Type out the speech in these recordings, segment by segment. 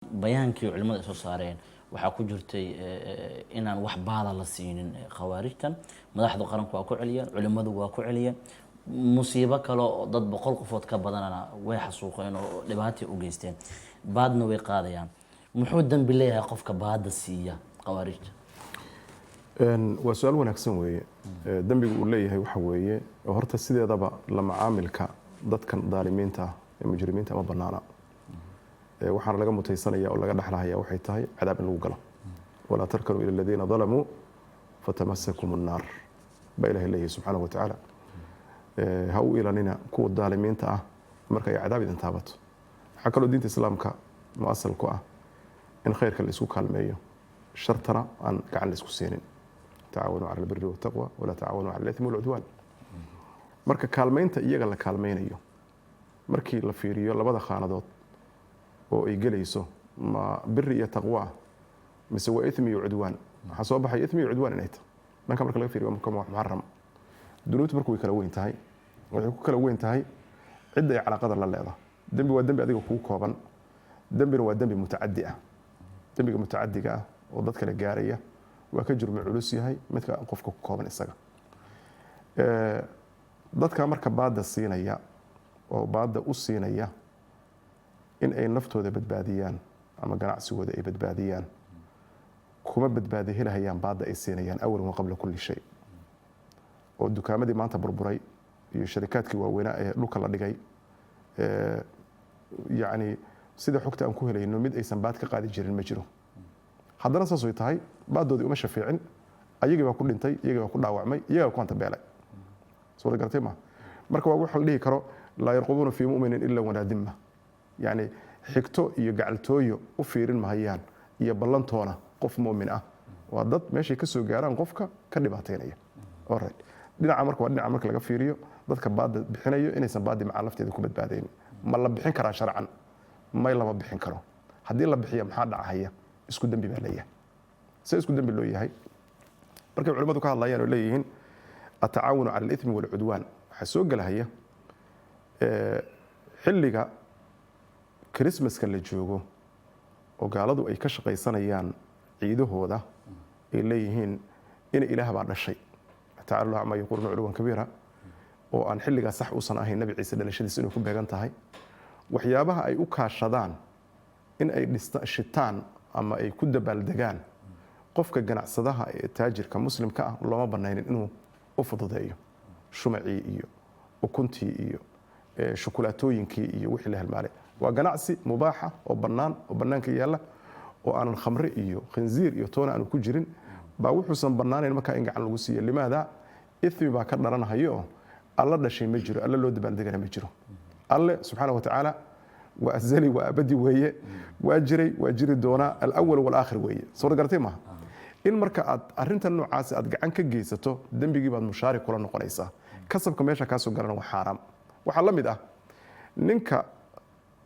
bayaankii culimada soo saareen waxaa ku jirtay inaan wax baada la siinin khawaarijtan. madaxda qaranku waa ku celiyeen, culimadu waa ku celiyeen. musiibo kale oo dad 100 qofood ka badanana way xasuuqeen oo dhibaato u geysteen. baadna way qaadayaan. muxuu dambi leeyahay qofka baada siiya khawaarijta? waa su'aal wanaagsan weeye. dambiga uu leeyahay waxa weeye horta sideedaba la macaamilka dadkan daalimiinta ee mujrimiinta ma banaana. waxaana laga mutaysanaya oo laga dhaxlahayaa waxay tahay cadaab in lagu galo. walaa tarkanuu ila aladiina dalamuu fatamassakum annaar baa ilaahay leeyahay subxaanahu watacaala. ha u ilanina kuwa daalimiinta ah marka ay cadaab idin taabato. waxaa kaloo diinta islaamka muasal ku ah in khayrka la isku kaalmeeyo, shartana aan gacan la isku siinin. tacaawanuu cala albiri waataqwa walaa tacaawanuu cala alithmi walcudwaan. marka kaalmaynta iyaga la kaalmaynayo markii la fiiriyo labada khaanadood oo ay gelayso ma biri iyo taqwa mise waa ithmi iyo cudwaan. waxaa soo baxay ithmi iyo cudwaan inay tahay dhanka marka laga fiiriyo marka muxaram. dunuubtu marka way kala weyn tahay, waxay ku kala weyn tahay cidda ay calaaqada la leedahay. dembi waa dembi adiga kugu kooban, dembina waa dembi mutacadi ah. dembiga mutacadiga ah oo dad kale gaaraya waa ka jurmi culus yahay midka qofka ku kooban isaga. dadka marka baada siinaya oo baada u siinaya in ay naftooda badbaadiyaan ama ganacsigooda ay badbaadiyaan kuma badbaadi helahayaan baada ay siinayaan awal wa qabla kulli shay. oo dukaamadii maanta burburay iyo sharikaadkii waaweynaa ee dhulka la dhigay yacni sida xogta aan ku helayno mid aysan baad ka qaadi jirin ma jiro. haddana saas way tahay baadoodii uma shafiicin, ayagii baa ku dhintay, iyagii baa ku dhaawacmay, iyagaa ku hantabeelay. soo gartay ma marka waa wax la dhihi karo laa yarqubuuna fii mu'minin ila walaa dimma. yacni xigto iyo gacaltooyo u fiirin mahayaan iyo ballantoona qof mu'min ah. waa dad meeshay ka soo gaaraan qofka ka dhibaateynaya. alright, dhinaca marka waa dhinaca marka laga fiiriyo dadka baada bixinayo inaysan baadi macaan lafteeda ku badbaadayn. ma la bixin karaa sharcan? may lama bixin karo. haddii la bixiya maxaa dhacaya? isku dambi baa leeyahay. se isku dambi loo yahay markay culimmadu ka hadlayaan oo leeyihiin atacaawunu cala alithmi walcudwaan waxaa soo gelahaya xilliga krismaska la joogo oo gaaladu ay ka shaqaysanayaan ciidahooda ay leeyihiin ina ilaah baa dhashay tacaala allahu camaa yaquuluuna culuwan kabiira, oo aan xilligaa sax uusan ahayn nabi ciise dhalashadiisa inay ku beegan tahay. waxyaabaha ay u kaashadaan in ay shitaan ama ay ku dabaaldegaan qofka ganacsadaha ee taajirka muslimka ah looma banaynin inuu u fududeeyo shumacii iyo ukuntii iyo shukulaatooyinkii iyo wixii la halmaalay. waa ganacsi mubaaxa oo bannaan oo bannaanka yaalla oo aanan khamre iyo khinziir iyo toona aanu ku jirin baa wuxuusan bannaanayn markaa in gacan lagu siiyo. limaada? ithmi baa ka dhalanahayo oo alla dhashay ma jiro, alla loo dabaaldegana ma jiro. alle subxaana wa tacaala waa azali waa abadi weeye, waa jiray waa jiri doonaa, alawal walaakhir weeye. soo gartay maaha in marka aad arrintan noocaasi aad gacan ka geysato dembigii baad mushaari kula noqonaysaa. kasabka meesha kaa soo galana waa xaaraam. waxaa la mid ah ninka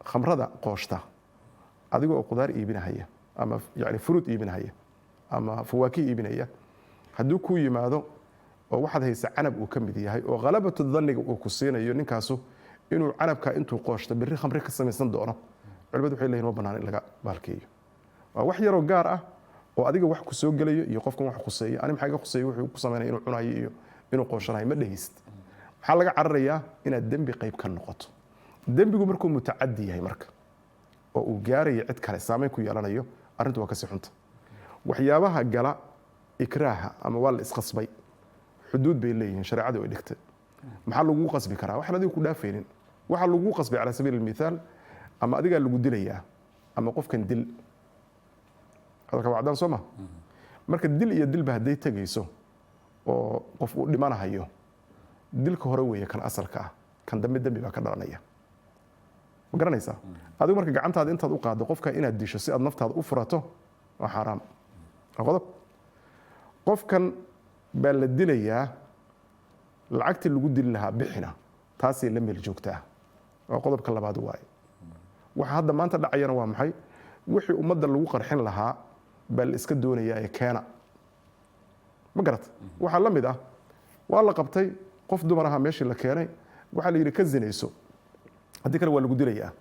khamrada qooshta adigoo qudaar iibinahaya ama yani furuud iibinahaya ama fawaakih iibinaya, hadduu ku yimaado oo waxaad haysa canab uu ka mid yahay oo qalabatu dhanniga uu ku siinayo ninkaasu inuu canabka intuu qooshto berri khamri ka samaysan doono, culimadu waxay leeyihin ma bannaan in laga baalkeeyo. waa wax yaroo gaar ah oo adiga wax ku soo gelayo iyo qofkan wax khuseeyo. ani maxaa iga khuseeyo wuxuu ku samaynaya inuu cunayo iyo inuu qooshanayo ma dhehist. waxaa laga cararayaa inaad dembi qayb ka noqoto. dembigu markuu mutacadi yahay marka oo uu gaarayo cid kale saameyn ku yeelanayo, arrintu waa kasii xunta. waxyaabaha gala ikraaha ama waa la isqasbay xuduud bay leeyihiin shareecadu ay dhigtay. maxaa lagu qasbi karaa? waxaan adiga ku dhaafaynin. waxaa lagu qasbay calaa sabiili almithaal ama adigaa lagu dilayaa ama qofkan dil. hadalka waa cadaan soo ma marka dil iyo dilba hadday tegayso oo qof uu dhimanahayo, dilka hore weeye kan asalka ah, kan dambe dembi baa ka dhalanaya. ma garanaysaa? adigu marka gacantaada intaad u qaaddo qofka inaad disho si aad naftaada u furato waa xaaraam. qodob qofkan baa la dilayaa, lacagtii lagu dili lahaa bixina, taasay la meel joogtaa. waa qodobka labaad waaye. waxa hadda maanta dhacayana waa maxay? wixii ummadda lagu qarxin lahaa baa la iska doonayaa ee keena. ma garata? waxaa la mid ah waa la qabtay qof dumar aha meeshii la keenay, waxaa la yidhi ka zinayso, haddii kale waa lagu dilayaa.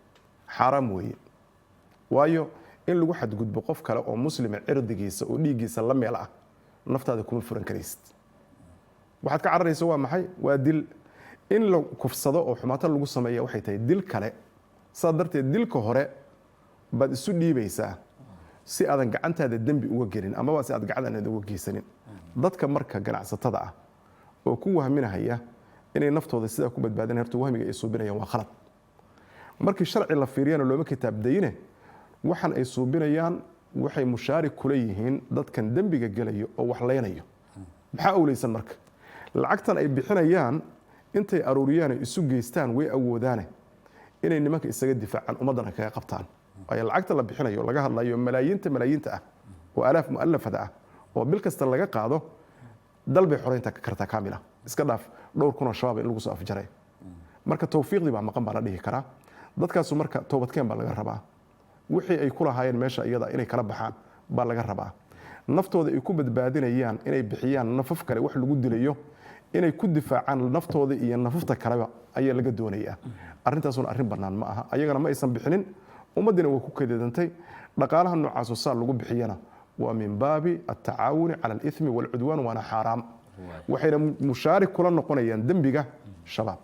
xaaraam weeye. waayo in lagu xadgudbo qof kale oo muslima cirdigiisa oo dhiiggiisa la meel ah naftaada kuma furan karaysid waxaad ka cararaysa waa maxay waa dil in la kufsado oo xumaato lagu sameeya waxay tahay dil kale saa darteed dilka hore baad isu dhiibaysaa si aadan gacantaada dembi uga gelin amaba si aad gacantaada uga geysanin dadka marka ganacsatada ah oo ku wahminahaya inay naftooda sidaa ku badbaadin horta wahmiga ay suubinayaan waa khalad markii sharci la fiiriyana looma kitaab dayne waxaan ay suubinayaan waxay mushaarik kula yihiin dadkan dembiga gelayo oo wax leynayo maxaa awleysan marka lacagtan ay bixinayaan intay aruuriyaan ay isu geystaan way awoodaane inay nimanka isaga difaacaan ummadana kaga qabtaan ay lacagta la bixinayo laga hadlayo malaayiinta ah oo alaaf mu'allafada ah oo bil kasta laga qaado dalbay xoreynta ka kartaa kaamila iska dhaaf dhowr kun oo shabaab in lagu soo afjaray marka tawfiiqdii baa maqan baa la dhihi karaa dadkaasu marka toobadkeen baa laga rabaa wixii ay ku lahaayeen meesha iyada inay kala baxaan baa laga rabaa naftooda ay ku badbaadinayaan inay bixiyaan nafaf kale wax lagu dilayo inay ku difaacaan naftooda iyo nafafta kaleba ayaa laga doonayaa arrintaasuna arrin bannaan ma aha ayagana ma aysan bixinin ummaddina waa ku kadeedantay dhaqaalaha noocaasoo saa lagu bixiyana waa min baabi atacaawuni cala alithmi waalcudwaan waana xaaraam waxayna mushaarik kula noqonayaan dembiga shabaab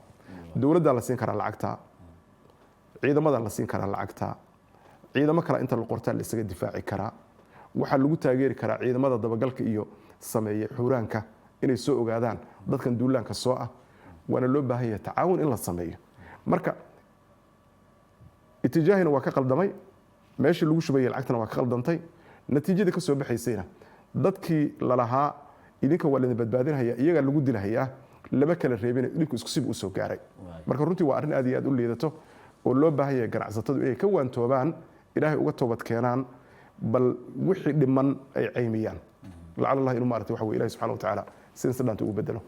dowladdaa la siin karaa lacagta ciidamadaa la siin karaa lacagta ciidamo kale inta la qortaa la isaga difaaci karaa waxaa lagu taageeri karaa ciidamada dabagalka iyo sameeya xuuraanka inay soo ogaadaan dadkan duulaanka soo ah waana loo baahan yahay tacaawun in la sameeyo marka itijaahina waa ka qaldamay meeshii lagu shubayay lacagtana waa ka qaldantay natiijada ka soo baxaysayna dadkii lalahaa idinka waa laidin badbaadinaya iyagaa lagu dilahayaa lama kala reebin dhibku isku siba u soo gaaray marka runtii waa arrin aad iyo aad u liidato oo loo baahan yahay ganacsatadu inay ka waantoobaan ilaahay uga toobad keenaan bal wixii dhiman ay caymiyaan lacala allah inuu maarata waxa weye ilahi subxana wa tacaala sidin si dhaanta ugu bedelo